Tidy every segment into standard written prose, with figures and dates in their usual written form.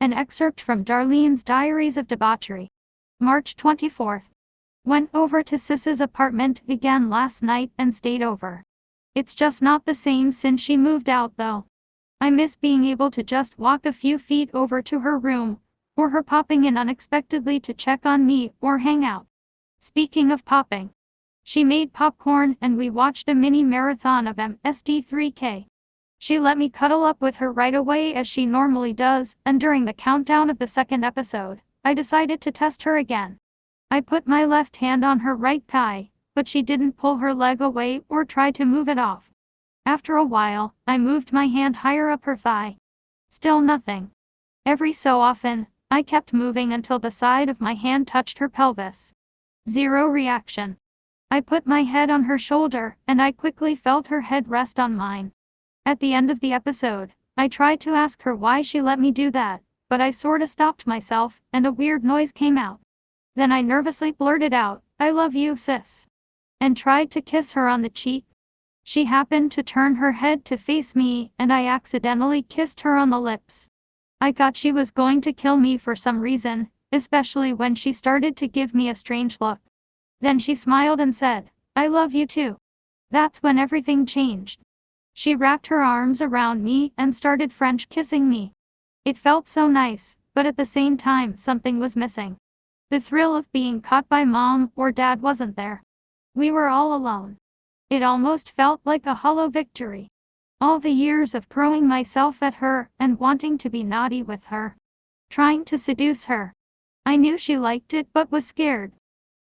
An excerpt from Darlene's Diaries of Debauchery. March 24th. Went over to Sis's apartment again last night and stayed over. It's just not the same since she moved out though. I miss being able to just walk a few feet over to her room, or her popping in unexpectedly to check on me or hang out. Speaking of popping, she made popcorn and we watched a mini marathon of MSD3K. She let me cuddle up with her right away as she normally does, and during the countdown of the second episode, I decided to test her again. I put my left hand on her right thigh, but she didn't pull her leg away or try to move it off. After a while, I moved my hand higher up her thigh. Still nothing. Every so often, I kept moving until the side of my hand touched her pelvis. Zero reaction. I put my head on her shoulder, and I quickly felt her head rest on mine. At the end of the episode, I tried to ask her why she let me do that, but I sorta stopped myself, and a weird noise came out. Then I nervously blurted out, "I love you, sis," and tried to kiss her on the cheek. She happened to turn her head to face me, and I accidentally kissed her on the lips. I thought she was going to kill me for some reason, especially when she started to give me a strange look. Then she smiled and said, "I love you too." That's when everything changed. She wrapped her arms around me and started French kissing me. It felt so nice, but at the same time something was missing. The thrill of being caught by mom or dad wasn't there. We were all alone. It almost felt like a hollow victory. All the years of throwing myself at her and wanting to be naughty with her. Trying to seduce her. I knew she liked it but was scared.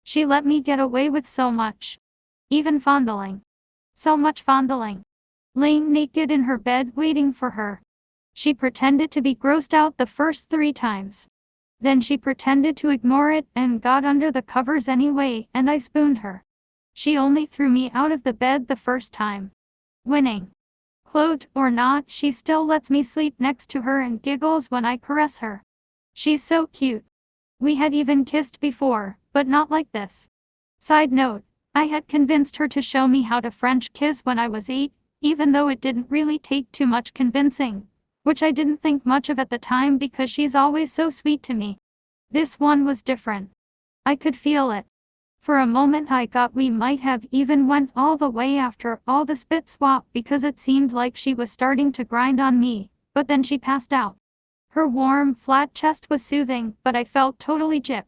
She let me get away with so much. Even fondling. So much fondling. Laying naked in her bed waiting for her. She pretended to be grossed out the first 3 times. Then she pretended to ignore it and got under the covers anyway, and I spooned her. She only threw me out of the bed the first time. Winning. Clothed or not, she still lets me sleep next to her and giggles when I caress her. She's so cute. We had even kissed before, but not like this. Side note, I had convinced her to show me how to French kiss when I was 8, even though it didn't really take too much convincing, which I didn't think much of at the time because she's always so sweet to me. This one was different. I could feel it. For a moment I thought we might have even went all the way after all the spit swap because it seemed like she was starting to grind on me, but then she passed out. Her warm, flat chest was soothing, but I felt totally gypped.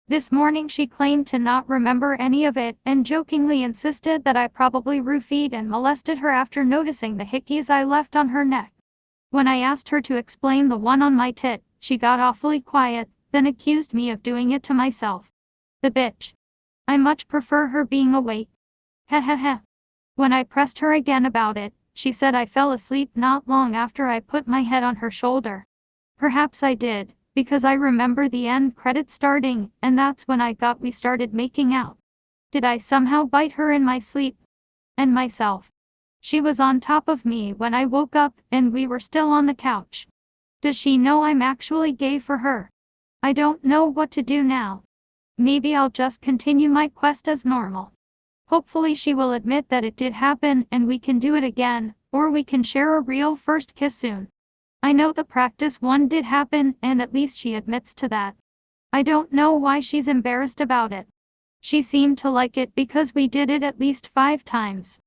This morning she claimed to not remember any of it and jokingly insisted that I probably roofied and molested her after noticing the hickeys I left on her neck. When I asked her to explain the one on my tit, she got awfully quiet, then accused me of doing it to myself. The bitch. I much prefer her being awake. Heh heh heh. When I pressed her again about it, she said I fell asleep not long after I put my head on her shoulder. Perhaps I did, because I remember the end credits starting, and that's when I thought we started making out. Did I somehow bite her in my sleep? And myself. She was on top of me when I woke up, and we were still on the couch. Does she know I'm actually gay for her? I don't know what to do now. Maybe I'll just continue my quest as normal. Hopefully she will admit that it did happen and we can do it again, or we can share a real first kiss soon. I know the practice one did happen, and at least she admits to that. I don't know why she's embarrassed about it. She seemed to like it because we did it at least 5 times.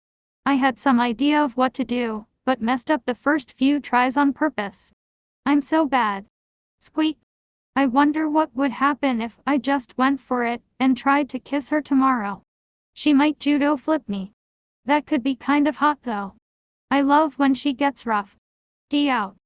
I had some idea of what to do, but messed up the first few tries on purpose. I'm so bad. Squeak. I wonder what would happen if I just went for it and tried to kiss her tomorrow. She might judo flip me. That could be kind of hot though. I love when she gets rough. D out.